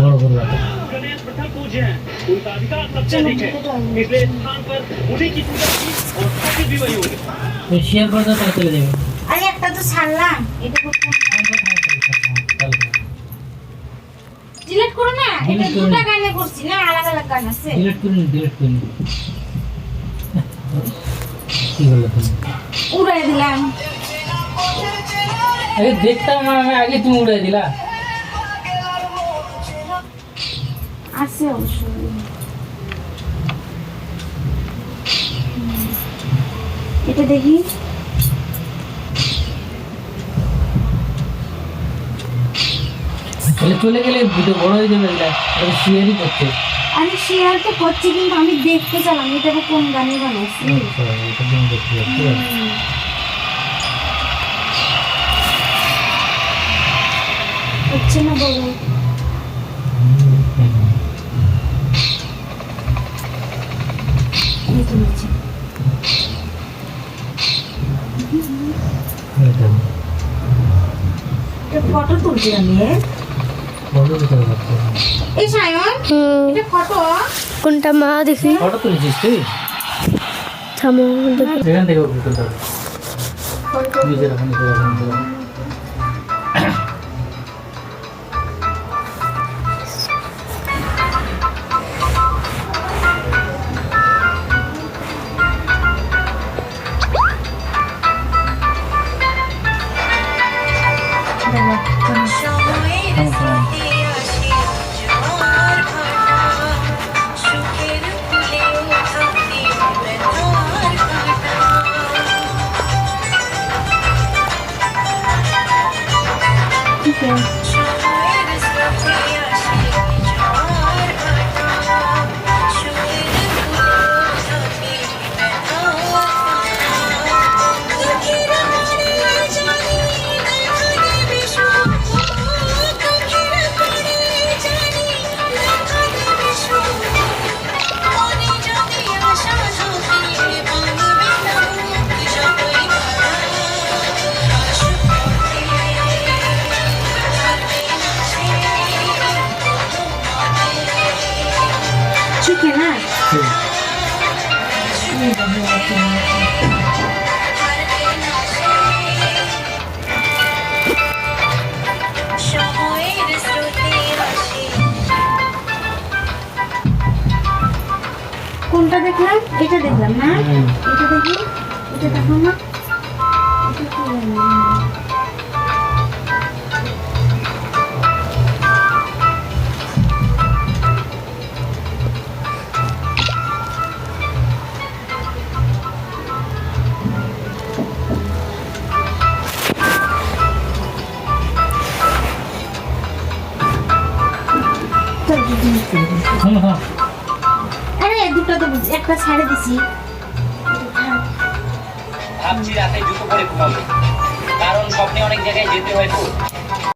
বড় বড় রাখো। गणेश प्रथम पूज्य हैं, उनका अधिकार सबसे अधिक है, इसलिए इस स्थान पर उन्हीं की पूजा की और स्थापित भी वही होगी। তো শেয়ার করে দাও, তাহলে চলে যাবে। আরে একটা তো ছাড়লাম, এটা করতে ডিলিট করো না, এটা দুটো গানে করছি না, আলাদা আলাদা গান আছে। ডিলিট করে নি, ডিলিট করে নি। কি হলো তুমি? উড়াই দিলাম। আরে দেখতাম না আমি, আগে তুমি উড়াই দিলা। আছে অবশ্যই। এটা দেখি। তাহলে চলে গেলে ভিডিও বড় হয়ে যাবে, এটা শেয়ারই করতে। আমি শেয়ার তো করছি, কিন্তু আমি দেখতে চাইলাম এটা কোন গানে বানাইছি। আচ্ছা, এটা তুমি দেখতে পাচ্ছ। হচ্ছে না বলো। এই তো হচ্ছে। এটা ফটো তুলছি আমি। ফটো দিতে হবে। এই সায়ন, এটা ফটো কোনটা মা দেখি ফটো তুলেছিস তুই? থামো দেখি। এখান থেকে তুলতে হবে। নিজের এখন নিজের এখন চিকেন না। কোনটা দেখলাম? এটা দেখলাম না, এটা দেখি, এটা দেখো না, এটা কি জানি? আরে দুটো তো একটা ছাড়ে দিছি। ভাবছি রাতে জুতো পরে ঘুমাবো, কারণ স্বপ্নে অনেক জায়গায় যেতে হয় তো।